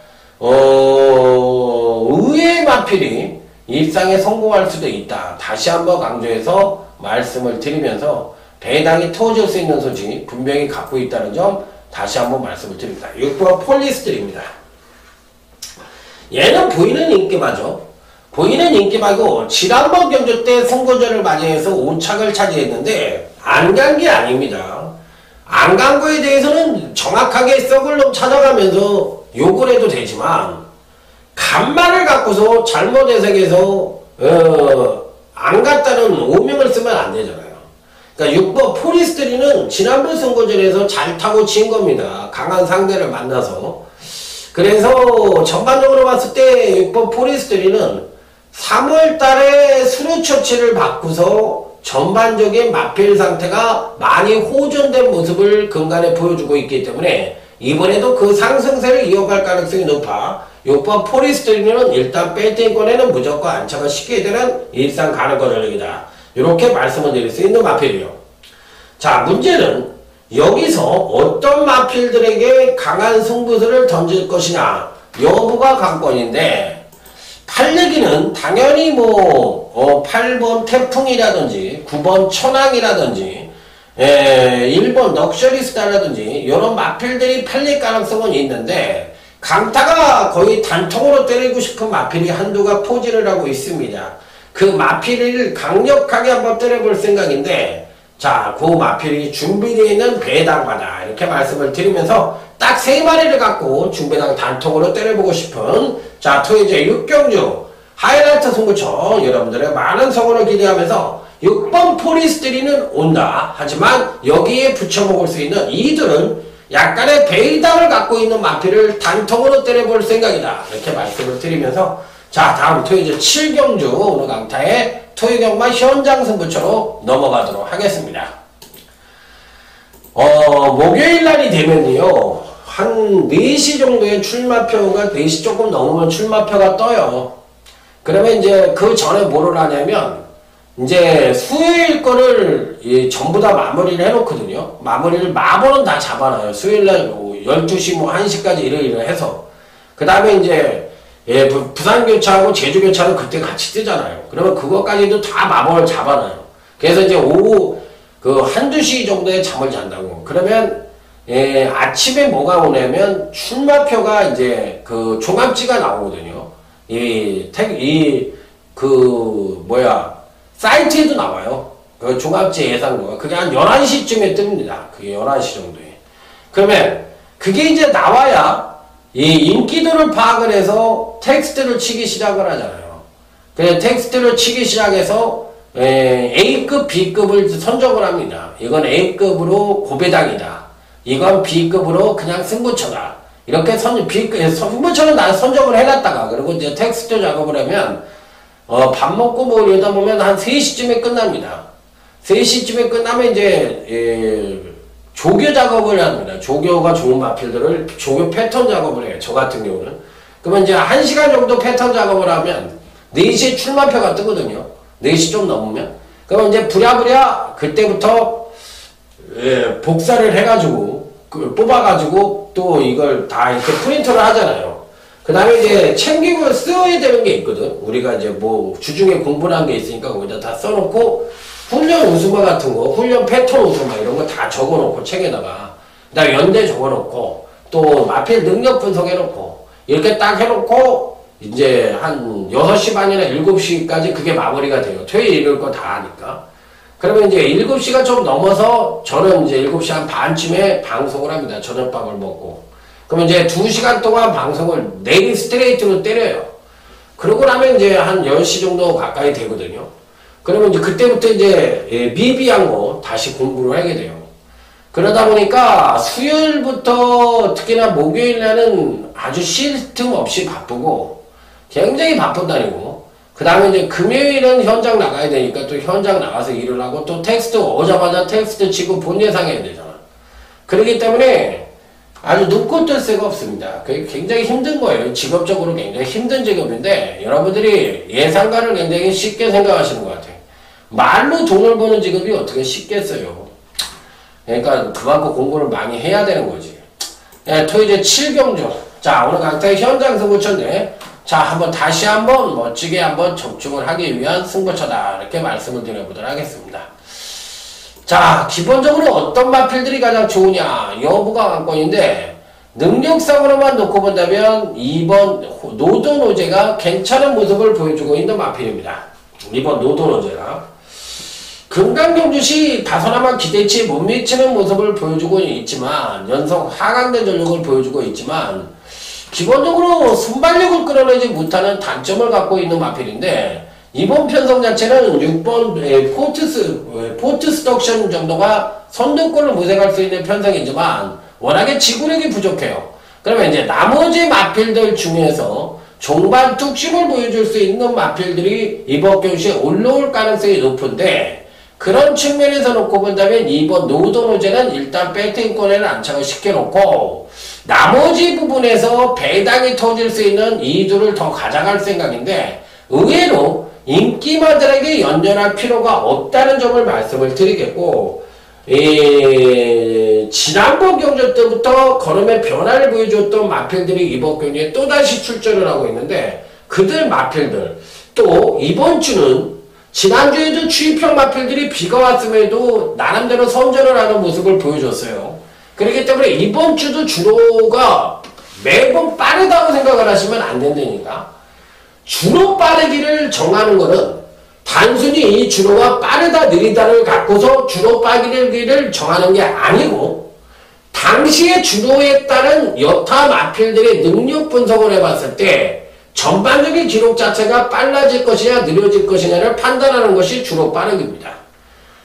의외의 마필이 입상에 성공할 수도 있다, 다시 한번 강조해서 말씀을 드리면서 배당이 터질 수 있는 소지 분명히 갖고 있다는 점 다시 한번 말씀을 드립니다. 6번 폴리스트입니다. 얘는 보이는 인기마죠. 보이는 인기마고 지난번 경주 때 승고전을 맞이해서 5착을 차지했는데 안 간 게 아닙니다. 안 간 거에 대해서는 정확하게 썩을 놈 찾아가면서 욕을 해도 되지만, 간말을 갖고서 잘못 해석해서 안 갔다는 오명을 쓰면 안 되잖아요. 그러니까 6번 포리스트리는 지난번 선거전에서 잘 타고 친 겁니다. 강한 상대를 만나서. 그래서 전반적으로 봤을 때 6번 포리스트리는 3월 달에 수료 처치를 받고서 전반적인 마필 상태가 많이 호전된 모습을 근간에 보여주고 있기 때문에 이번에도 그 상승세를 이어갈 가능성이 높아 6번 포리스트리는 일단 배팅권에는 무조건 안착을 시키게 되는 일상 가능권 전략이다. 이렇게 말씀을 드릴 수 있는 마필이요. 자, 문제는 여기서 어떤 마필들에게 강한 승부수를 던질 것이냐 여부가 관건인데, 팔레기는 당연히 8번 태풍이라든지 9번 천왕이라든지 1번 럭셔리스타라든지 이런 마필들이 팔릴 가능성은 있는데, 강타가 거의 단통으로 때리고 싶은 마필이 한두가 포진을 하고 있습니다. 그 마필을 강력하게 한번 때려볼 생각인데, 자, 그 마필이 준비되어 있는 배당바다 이렇게 말씀을 드리면서 딱 3마리를 갖고 중배당 단통으로 때려보고 싶은, 자, 토요제 6경주 하이라이트 승부처 여러분들의 많은 성원을 기대하면서 6번 포리스트리는 온다. 하지만 여기에 붙여먹을 수 있는 이들은 약간의 배당을 갖고 있는 마필을 단통으로 때려볼 생각이다. 이렇게 말씀을 드리면서, 자, 다음 토요제 7경주 오늘 강타의 토요경마 현장 승부처로 넘어가도록 하겠습니다. 목요일 날이 되면요, 한 4시 정도에 출마표가, 4시 조금 넘으면 출마표가 떠요. 그러면 이제 그 전에 뭐를 하냐면, 이제 수요일 거를 전부 다 마무리를 해놓거든요. 마무리는 다 잡아놔요. 수요일날 12시 1시까지 이러이러 해서. 그 다음에 이제 부산교차하고 제주교차는 그때 같이 뜨잖아요. 그러면 그것까지도 다 마무리를 잡아놔요. 그래서 이제 오후 한두 시 정도에 잠을 잔다고. 그러면 아침에 뭐가 오냐면 출마표가 이제 종합지가 나오거든요. 사이트에도 나와요. 그 종합지 예상도가. 그게 한 11시쯤에 뜹니다. 그게 11시 정도에. 그러면 그게 이제 나와야 이 인기도를 파악을 해서 텍스트를 치기 시작을 하잖아요. 그래서 텍스트를 치기 시작해서 A급, B급을 선정을 합니다. 이건 A급으로 고배당이다. 이건 B급으로 그냥 승부처다. 이렇게 승부처는 난 선정을 해놨다가, 그리고 이제 텍스트 작업을 하면 밥 먹고 이러다 보면 한 3시쯤에 끝납니다. 3시쯤에 끝나면 이제 조교 작업을 합니다. 조교가 좋은 마필들을 조교 패턴 작업을 해요. 저 같은 경우는. 그러면 이제 1시간 정도 패턴 작업을 하면 4시에 출마표가 뜨거든요. 4시 좀 넘으면. 그러면 이제 부랴부랴 그때부터 복사를 해가지고 뽑아가지고 또 이걸 다 이렇게 프린터를 하잖아요. 그 다음에 이제 챙기고 써야 되는 게 있거든. 우리가 이제 주중에 공부를 한 게 있으니까 거기다 다 써놓고, 훈련 우수마 같은 거, 훈련 패턴 우수마 이런 거 다 적어놓고 책에다가, 그 다음에 연대 적어놓고, 또 마필 능력 분석해놓고, 이렇게 딱 해놓고, 이제 한 6시 반이나 7시까지 그게 마무리가 돼요. 토요일 일요일 거 다 하니까. 그러면 이제 7시가 좀 넘어서 저는 이제 7시 한 반쯤에 방송을 합니다. 저녁밥을 먹고. 그러면 이제 2시간 동안 방송을 내일 스트레이트로 때려요. 그러고 나면 이제 한 10시 정도 가까이 되거든요. 그러면 이제 그때부터 이제 미비한 거 다시 공부를 하게 돼요. 그러다 보니까 수요일부터 특히나 목요일 날은 아주 쉴 틈 없이 바쁘고 굉장히 바쁜 날이고, 그 다음에 이제 금요일은 현장 나가야 되니까 또 현장 나가서 일을 하고, 또 텍스트 오자마자 텍스트 치고 본 예상해야 되잖아. 그렇기 때문에 아주 눕고 뜰 새가 없습니다. 그게 굉장히 힘든 거예요. 직업적으로 굉장히 힘든 직업인데, 여러분들이 예상가를 굉장히 쉽게 생각하시는 것 같아요. 말로 돈을 버는 직업이 어떻게 쉽겠어요. 그러니까 그만큼 공부를 많이 해야 되는 거지. 토요제 7경주. 자, 오늘 강타의 현장 승부처인데, 자, 다시 한번 멋지게 한번 적중을 하기 위한 승부처다. 이렇게 말씀을 드려보도록 하겠습니다. 자, 기본적으로 어떤 마필들이 가장 좋으냐 여부가 관건인데, 능력상으로만 놓고 본다면 2번 노도노제가 괜찮은 모습을 보여주고 있는 마필입니다. 2번 노도노제가. 금강경주시 다소나마 기대치에 못 미치는 모습을 보여주고 있지만 연속 하강된 전력을 보여주고 있지만 기본적으로 순발력을 끌어내지 못하는 단점을 갖고 있는 마필인데 이번 편성 자체는 6번 포트스덕션 정도가 선두권을 모색할 수 있는 편성이지만 워낙에 지구력이 부족해요. 그러면 이제 나머지 마필들 중에서 종반 뚝심을 보여줄 수 있는 마필들이 이번 경주에 올라올 가능성이 높은데 그런 측면에서 놓고 본다면 이번 노도노제는 일단 배팅권에는 안착을 시켜놓고 나머지 부분에서 배당이 터질 수 있는 이두를 더 가져갈 생각인데 의외로 인기마들에게 연연할 필요가 없다는 점을 말씀을 드리겠고 지난번 경주 때부터 걸음의 변화를 보여줬던 마필들이 이번 경주에 또다시 출전을 하고 있는데 그들 마필들 또 이번 주는 지난주에도 추입형 마필들이 비가 왔음에도 나름대로 선전을 하는 모습을 보여줬어요. 그렇기 때문에 이번 주도 주로가 매번 빠르다고 생각을 하시면 안 된다니까. 주로 빠르기를 정하는 거는 단순히 이 주로가 빠르다 느리다를 갖고서 주로 빠르기를 정하는 게 아니고 당시의 주로에 따른 여타 마필들의 능력 분석을 해봤을 때 전반적인 기록 자체가 빨라질 것이냐 느려질 것이냐를 판단하는 것이 주로 빠르기입니다.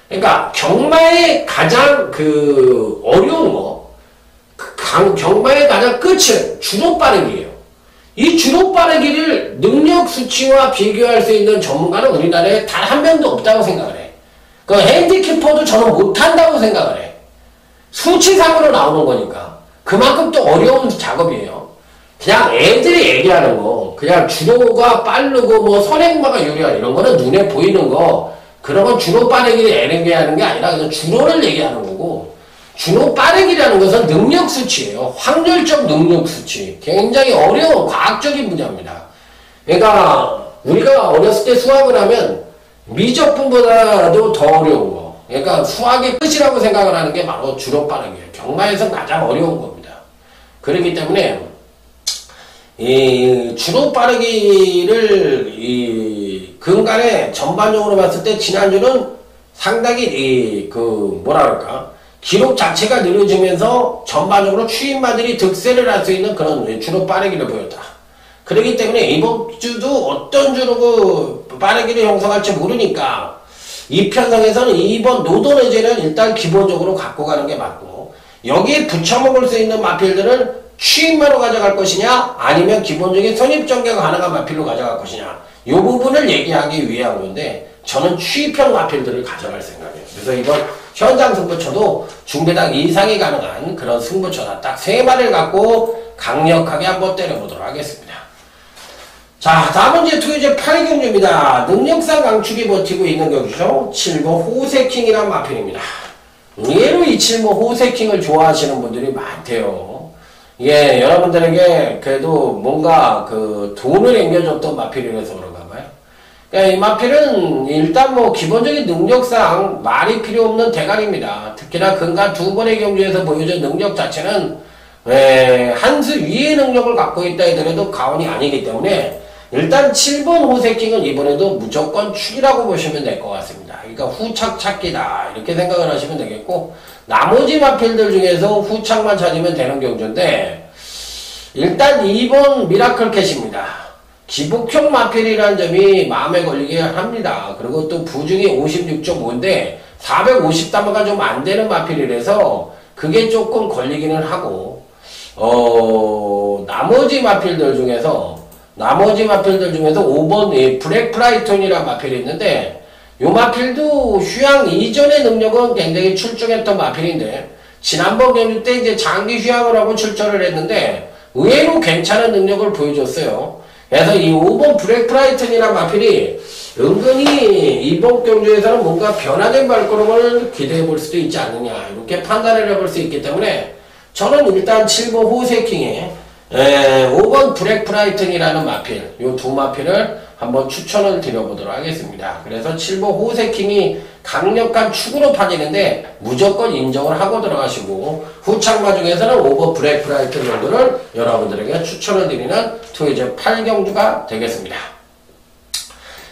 그러니까 경마의 가장 어려운 거 경마의 가장 끝은 주로 빠르기예요. 이 주로 빠르기를 능력 수치와 비교할 수 있는 전문가는 우리나라에 단 한 명도 없다고 생각을 해. 그 핸디캐퍼도 저는 못한다고 생각을 해. 수치상으로 나오는 거니까. 그만큼 또 어려운 작업이에요. 그냥 애들이 얘기하는 거, 그냥 주로가 빠르고 뭐 선행마가 유리한 이런 거는 눈에 보이는 거, 그런 건 주로 빠르기를 얘기하는 게 아니라 그냥 주로를 얘기하는 거고, 주로 빠르기라는 것은 능력 수치예요. 확률적 능력 수치. 굉장히 어려운 과학적인 분야입니다. 그러니까 우리가 어렸을 때 수학을 하면 미적분보다도 더 어려운 거. 그러니까 수학의 끝이라고 생각을 하는 게 바로 주로 빠르기예요. 경마에서 가장 어려운 겁니다. 그렇기 때문에 이 주로 빠르기를 근간에 전반적으로 봤을 때 지난주는 상당히 기록 자체가 느려지면서 전반적으로 추임마들이 득세를 할 수 있는 그런 주로 빠르기를 보였다. 그렇기 때문에 이번 주도 어떤 주로 빠르기를 형성할지 모르니까 이 편성에서는 이번 노도노제는 일단 기본적으로 갖고 가는 게 맞고 여기에 붙여먹을 수 있는 마필들은 추임마로 가져갈 것이냐 아니면 기본적인 선입전개가 가능한 마필로 가져갈 것이냐 이 부분을 얘기하기 위한 건데 저는 추입형 마필들을 가져갈 생각이에요. 그래서 이번 현장 승부처도 중배당 이상이 가능한 그런 승부처다. 딱 3마리를 갖고 강력하게 한번 때려보도록 하겠습니다. 자, 다음은 이제 토요제 8경주입니다. 능력상 강축이 버티고 있는 경주죠. 7번 호세킹이란 마필입니다. 의외로 이 7번 호세킹을 좋아하시는 분들이 많대요. 예, 여러분들에게 그래도 뭔가 돈을 앵겨줬던 마필이라서 그런가 봐요. 그러니까 이 마필은 일단 뭐 기본적인 능력상 말이 필요 없는 대가리입니다. 특히나 근간 2번의 경주에서 보여준 능력 자체는 한 수 위의 능력을 갖고 있다 하더라도 가언이 아니기 때문에 일단 7번 호세킹은 이번에도 무조건 축이라고 보시면 될 것 같습니다. 그러니까 후착 찾기다 이렇게 생각을 하시면 되겠고 나머지 마필들 중에서 후착만 찾으면 되는 경주인데 일단 2번 미라클 캣입니다. 기복형 마필이라는 점이 마음에 걸리게 합니다. 그리고 또 부중이 56.5인데 450담화가 좀 안 되는 마필이라서 그게 조금 걸리기는 하고 나머지 마필들 중에서 5번 블랙 프라이톤이라는 마필이 있는데 이 마필도 휴양 이전의 능력은 굉장히 출중했던 마필인데 지난번 경기 때 이제 장기 휴양을 하고 출전을 했는데 의외로 괜찮은 능력을 보여줬어요. 그래서 이 5번 블랙 프라이튼이라는 마필이 은근히 이번 경주에서는 뭔가 변화된 발걸음을 기대해 볼 수도 있지 않느냐 이렇게 판단을 해볼 수 있기 때문에 저는 일단 7번 호세킹에 5번 블랙 프라이튼이라는 마필 이 두 마필을 한번 추천을 드려보도록 하겠습니다. 그래서 7번 호세킹이 강력한 축으로 파지는데 무조건 인정을 하고 들어가시고 후창마 중에서는 5번 블랙 프라이튼 정도를 여러분들에게 추천을 드리는 토요제 8경주가 되겠습니다.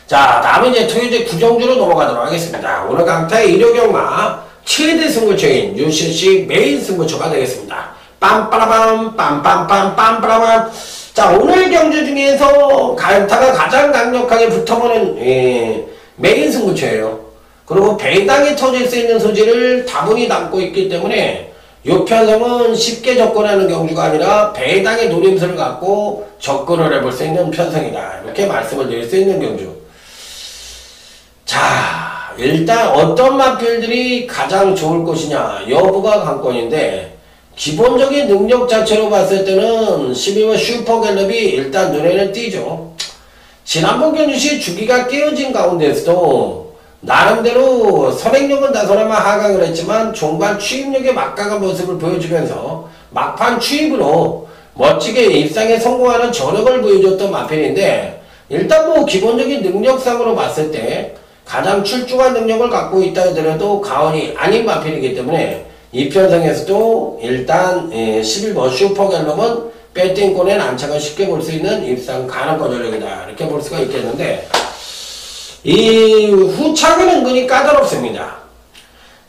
자, 다음은 이제 토요제 구정주로 넘어가도록 하겠습니다. 오늘 강타의 일요경마 최대 승부처인 UCC 메인 승부처가 되겠습니다. 빰빠라밤 빰빰빰 빰빠라밤. 자, 오늘 경주 중에서 강타가 가장 강력하게 붙어보는 메인 승부처예요. 그리고 배당이 터질 수 있는 소지를 다분히 담고 있기 때문에 이 편성은 쉽게 접근하는 경주가 아니라 배당의 노림수를 갖고 접근을 해볼 수 있는 편성이다. 이렇게 말씀을 드릴 수 있는 경주. 자, 일단 어떤 마필들이 가장 좋을 것이냐 여부가 관건인데, 기본적인 능력 자체로 봤을 때는 12번 슈퍼갤럽이 일단 눈에는 띄죠. 지난번 경주시 주기가 깨어진 가운데서도 나름대로 선행력은 다소나마 하강을 했지만 종반 추입력의 막강한 모습을 보여주면서 막판 추입으로 멋지게 입상에 성공하는 저력을 보여줬던 마필인데, 일단 뭐 기본적인 능력상으로 봤을 때 가장 출중한 능력을 갖고 있다 하더라도 가언이 아닌 마필이기 때문에 이 편성에서도 일단 11번 슈퍼갤럽은 배팅권에 난착을 쉽게 볼 수 있는 입상 가능권 전력이다, 이렇게 볼 수가 있겠는데, 이 후착은 은근히 까다롭습니다.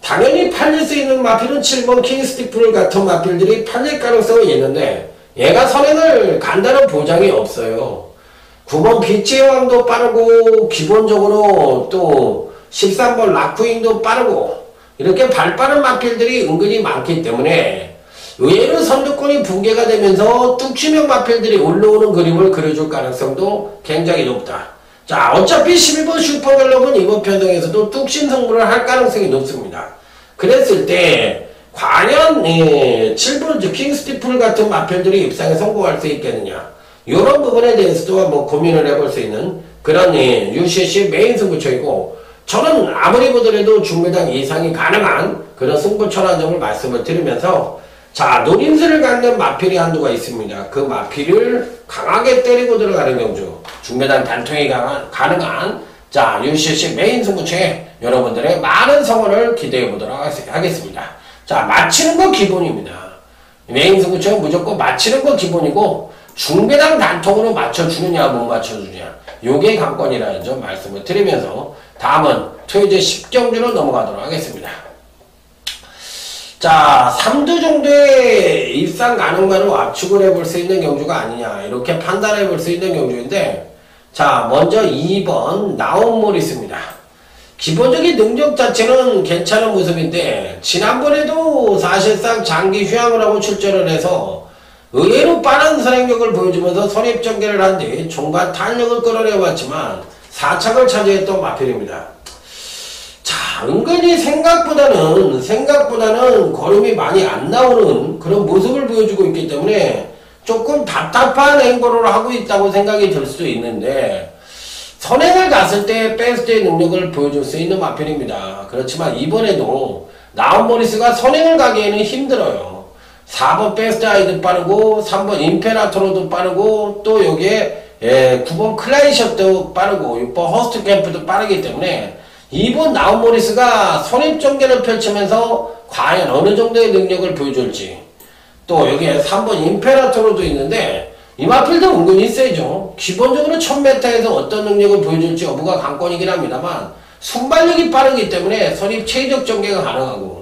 당연히 팔릴 수 있는 마필은 7번 킹스티플 같은 마필들이 팔릴 가능성이 있는데 얘가 선행을 간다는 보장이 없어요. 9번 빛의 왕도 빠르고 기본적으로 또 13번 라쿠잉도 빠르고 이렇게 발빠른 마필들이 은근히 많기 때문에 의외로 선두권이 붕괴가 되면서 뚝심형 마필들이 올라오는 그림을 그려줄 가능성도 굉장히 높다. 자, 어차피 11번 슈퍼갤럽은 이번 편성에서도 뚝심 승부를 할 가능성이 높습니다. 그랬을 때 과연 7번 킹스티플 같은 마필들이 입상에 성공할 수 있겠느냐, 이런 부분에 대해서도 한번 고민을 해볼 수 있는 그런 UCC 메인 승부처이고, 저는 아무리 보더라도 중매당 이상이 가능한 그런 승부처라는 점을 말씀을 드리면서, 자, 노림수를 갖는 마필이 한두가 있습니다. 그 마필을 강하게 때리고 들어가는 경주, 중매단 단통이 가능한 자 UCC 메인 승부처에 여러분들의 많은 성원을 기대해 보도록 하겠습니다. 자, 맞히는 거 기본입니다. 메인 승부처는 무조건 맞히는 거 기본이고, 중배당 단통으로 맞춰주느냐 못 맞춰주느냐 요게 관건이라는 점 말씀을 드리면서 다음은 토요제 10경주로 넘어가도록 하겠습니다. 자, 3두 정도의 입상 가능만을 압축을 해볼 수 있는 경주가 아니냐, 이렇게 판단해 볼 수 있는 경주인데, 자, 먼저 2번 나온모리스입니다. 기본적인 능력 자체는 괜찮은 모습인데 지난번에도 사실상 장기 휴양을 하고 출전을 해서 의외로 빠른 선행력을 보여주면서 선입전개를 한 뒤 종반 탄력을 끌어내왔지만 4착을 차지했던 마필입니다. 자, 은근히 생각보다는 걸음이 많이 안 나오는 그런 모습을 보여주고 있기 때문에 조금 답답한 행보를 하고 있다고 생각이 들 수도 있는데, 선행을 갔을 때 베스트의 능력을 보여줄 수 있는 마필입니다. 그렇지만 이번에도 나온모리스가 선행을 가기에는 힘들어요. 4번 베스트 아이도 빠르고 3번 임페라토로도 빠르고 또 여기에 9번 클라이셔도 빠르고 6번 허스트 캠프도 빠르기 때문에 이번 나온모리스가 선입전개를 펼치면서 과연 어느 정도의 능력을 보여줄지, 또 여기에 3번 임페라토로도 있는데 이 마필도 은근히 세죠. 기본적으로 1000m에서 어떤 능력을 보여줄지 여부가 관건이긴 합니다만 순발력이 빠르기 때문에 선입 최적 전개가 가능하고,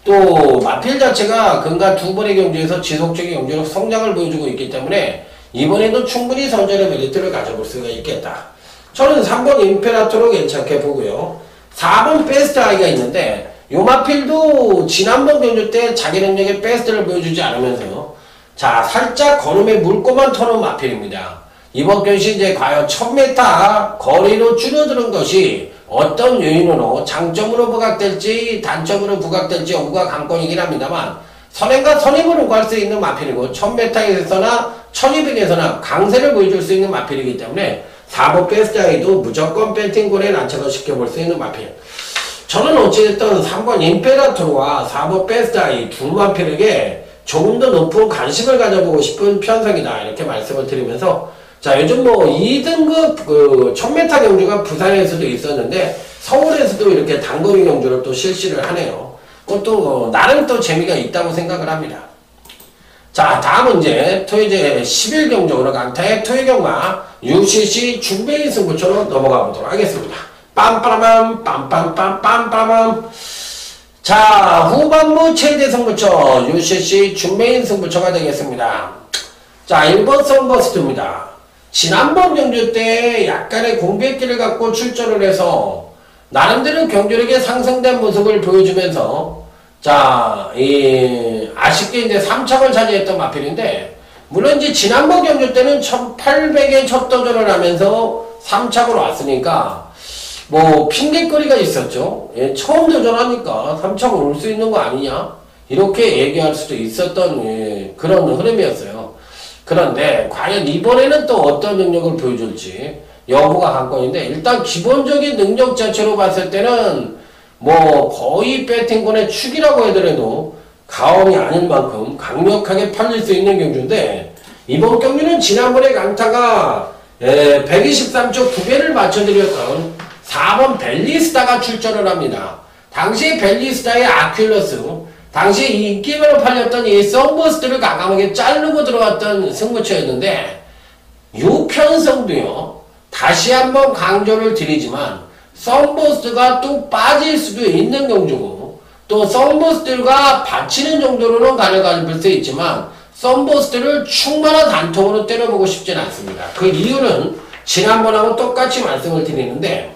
또 마필 자체가 근간 두 번의 경주에서 지속적인 경주로 성장을 보여주고 있기 때문에 이번에도 충분히 선전의 메리트를 가져볼 수가 있겠다. 저는 3번 임페라토로 괜찮게 보고요. 4번 베스트 아이가 있는데 이 마필도 지난번 경주 때 자기 능력의 베스트를 보여주지 않으면서 자, 살짝 걸음에 물꼬만 터는 마필입니다. 이번 경시 이제 과연 1000m 거리로 줄어드는 것이 어떤 요인으로 장점으로 부각될지 단점으로 부각될지 여부가 관건이긴 합니다만 선행과 선입을 오갈 수 있는 마필이고 1000m에서나 1200에서나 강세를 보여줄 수 있는 마필이기 때문에 4번 베스트 아이도 무조건 배팅권에 난착을 시켜볼 수 있는 마필. 저는 어찌됐든 3번 임페라토르와 4번 베스트 아이 두 마필에게 조금 더 높은 관심을 가져보고 싶은 편성이다, 이렇게 말씀을 드리면서, 자, 요즘 뭐 2등급 1000m 경주가 부산에서도 있었는데 서울에서도 이렇게 단거리 경주를 또 실시를 하네요. 그것도 나름 또 재미가 있다고 생각을 합니다. 자, 다음은 이제 토요제 10일 경적으로 강타의 토요 경마 UCC 중매인 승부처로 넘어가 보도록 하겠습니다. 빰빠라밤 빰빰빰빰빰빰. 자, 후반부 최대 승부처 UCC 중매인 승부처가 되겠습니다. 자, 1번 썬버스트입니다. 지난번 경주 때 약간의 공백기를 갖고 출전을 해서 나름대로 경주력에 상승된 모습을 보여주면서 자, 아쉽게 이제 3착을 차지했던 마필인데, 물론 이제 지난번 경주 때는 1800에 첫 도전을 하면서 3착으로 왔으니까 뭐 핑계거리가 있었죠. 예, 처음 도전하니까 3착을 올 수 있는 거 아니냐 이렇게 얘기할 수도 있었던 그런 흐름이었어요. 그런데 과연 이번에는 또 어떤 능력을 보여줄지 여부가 관건인데, 일단 기본적인 능력 자체로 봤을 때는 뭐 거의 배팅권의 축이라고 하더라도 가언이 아닐 만큼 강력하게 팔릴 수 있는 경주인데, 이번 경주는 지난번에 강타가 123초 9배를 맞춰드렸던 4번 벨리스타가 출전을 합니다. 당시 벨리스타의 아큘러스, 당시 인기별로 팔렸던 이 썬버스트를 과감하게 자르고 들어왔던 승부처였는데, 유편성도요, 다시 한번 강조를 드리지만 썬버스트가 또 빠질 수도 있는 경주고, 또 썬버스트가 받치는 정도로는 가능할 수 있지만 썬버스트를 충만한 단통으로 때려보고 싶지는 않습니다. 그 이유는 지난번하고 똑같이 말씀을 드리는데,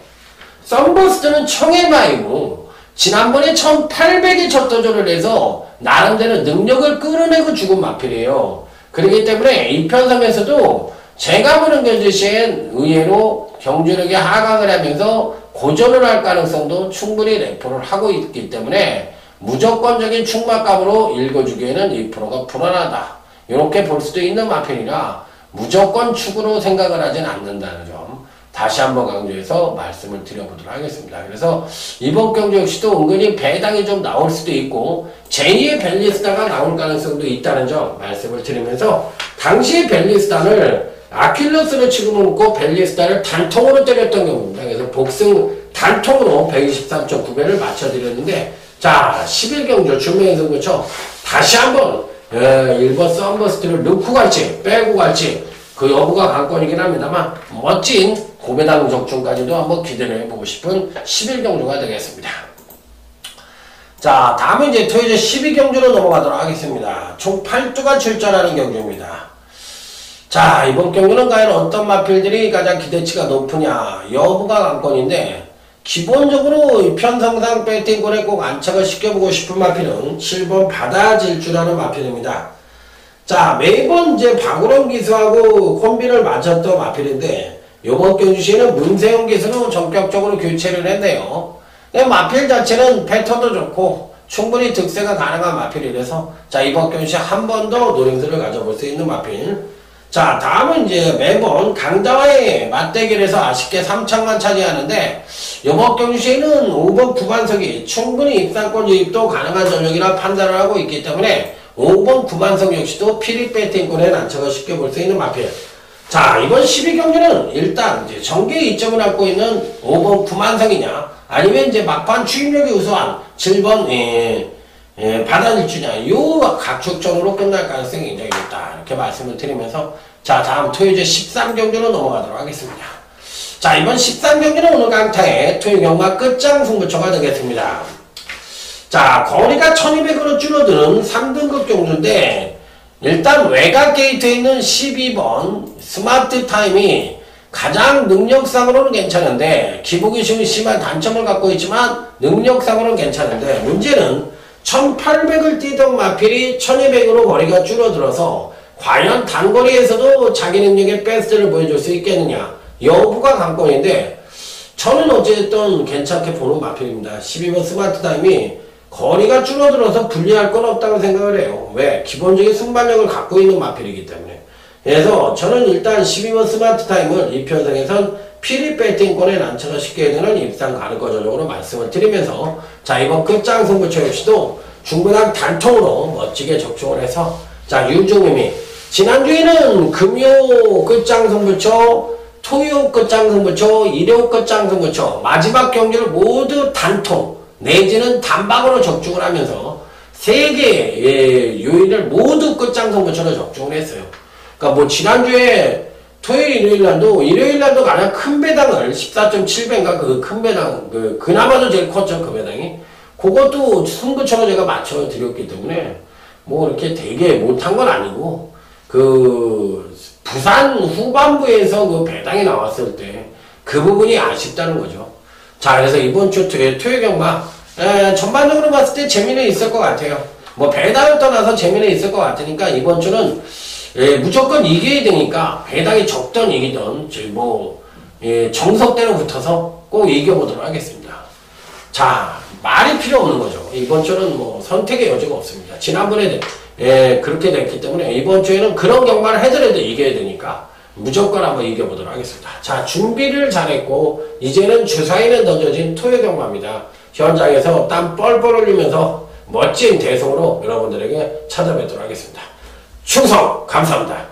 썬버스트는 청해마이고 지난번에 1800에 첫 도전을 해서 나름대로 능력을 끌어내고 죽은 마필이에요. 그렇기 때문에 이 편성에서도 제가 보는 경주 시엔 의외로 경주력에 하강을 하면서 고전을 할 가능성도 충분히 내포를 하고 있기 때문에 무조건적인 충막감으로 읽어주기에는 이 프로가 불안하다, 이렇게 볼 수도 있는 마필이라 무조건 축으로 생각을 하진 않는다는 점 다시 한번 강조해서 말씀을 드려보도록 하겠습니다. 그래서 이번 경주 역시도 은근히 배당이 좀 나올 수도 있고 제2의 벨리스타가 나올 가능성도 있다는 점 말씀을 드리면서, 당시 벨리스타를 아킬러스를 치고 놓고 벨리스타를 단통으로 때렸던 경우입니다. 그래서 복승 단통으로 123.9배를 맞춰드렸는데, 자, 11경주 중매인 승부처 다시 한번 1번 썬버스트를 넣고 갈지 빼고 갈지 그 여부가 관건이긴 합니다만, 멋진 고배당 적중까지도 한번 기대를 해보고 싶은 11경주가 되겠습니다. 자, 다음은 이제 토요일 12경주로 넘어가도록 하겠습니다. 총 8두가 출전하는 경주입니다. 자, 이번 경주는 과연 어떤 마필들이 가장 기대치가 높으냐 여부가 관건인데, 기본적으로 편성상 배팅권에 꼭 안착을 시켜보고 싶은 마필은 7번 바다질주라는 마필입니다. 자, 매번 이제 박우런 기수하고 콤비를 맞췄던 마필인데, 요번 경주시에는 문세용 기수로 전격적으로 교체를 했네요. 마필 자체는 패턴도 좋고 충분히 득세가 가능한 마필이라서, 자, 이번 경주시 한 번 더 노림수를 가져볼 수 있는 마필. 자, 다음은 이제 매번 강자와의 맞대결에서 아쉽게 3착만 차지하는데, 이번 경주시에는 5번 구반석이 충분히 입상권 유입도 가능한 전력이라 판단을 하고 있기 때문에 5번 구반석 역시도 피리 배팅권에 난척을 시켜볼 수 있는 마필. 자, 이번 12경주는 일단 이제 전개 이점을 갖고 있는 5번 구만성이냐, 아니면 이제 막판 추임력이 우수한 7번 바다질주냐, 요 각축전으로 끝날 가능성이 굉장히 있다, 이렇게 말씀을 드리면서, 자, 다음 토요일 13경주로 넘어가도록 하겠습니다. 자, 이번 13경주는 오늘 강타의 토요경마 끝장 승부처가 되겠습니다. 자, 거리가 1200으로 줄어드는 3등급 경주인데, 일단 외곽 게이트에 있는 12번 스마트 타임이 가장 능력상으로는 괜찮은데, 기복이 심한 단점을 갖고 있지만 능력상으로는 괜찮은데, 문제는 1800을 뛰던 마필이 1200으로 거리가 줄어들어서 과연 단거리에서도 자기 능력의 베스트를 보여줄 수 있겠느냐 여부가 관건인데, 저는 어쨌든 괜찮게 보는 마필입니다. 12번 스마트 타임이 거리가 줄어들어서 불리할 건 없다고 생각을 해요. 왜? 기본적인 순발력을 갖고 있는 마필이기 때문에. 그래서 저는 일단 12번 스마트 타임을 이 편성에선 피리 배팅권에 난처를 시켜야 되는 입상 가능거 전적으로 말씀을 드리면서, 자, 이번 끝장 승부처 역시도 충분한 단통으로 멋지게 적중을 해서, 자, 유종님이 지난주에는 금요 끝장 승부처, 토요 끝장 승부처, 일요 끝장 승부처 마지막 경기를 모두 단통 내지는 단박으로 적중을 하면서 세 개의 요인을 모두 끝장선거처럼 적중을 했어요. 그러니까 뭐 지난주에 토요일, 일요일 날도 가장 큰 배당을 14.7배인가 그 큰 배당, 그나마도 제일 컸죠, 그 배당이. 그것도 승부처럼 제가 맞춰 드렸기 때문에 뭐 이렇게 되게 못한 건 아니고, 부산 후반부에서 그 배당이 나왔을 때 그 부분이 아쉽다는 거죠. 자, 그래서 이번 주 토요일 경마, 전반적으로 봤을 때 재미는 있을 것 같아요. 뭐 배당을 떠나서 재미는 있을 것 같으니까 이번 주는 무조건 이겨야 되니까 배당이 적던 이기던 정석대로 붙어서 꼭 이겨보도록 하겠습니다. 자, 말이 필요 없는 거죠. 이번 주는 뭐 선택의 여지가 없습니다. 지난번에 그렇게 됐기 때문에 이번 주에는 그런 경마를 해더라도 이겨야 되니까 무조건 한번 이겨보도록 하겠습니다. 자, 준비를 잘했고 이제는 주사위는 던져진 토요 경마입니다. 현장에서 땀 뻘뻘 흘리면서 멋진 대성으로 여러분들에게 찾아뵙도록 하겠습니다. 충성 감사합니다.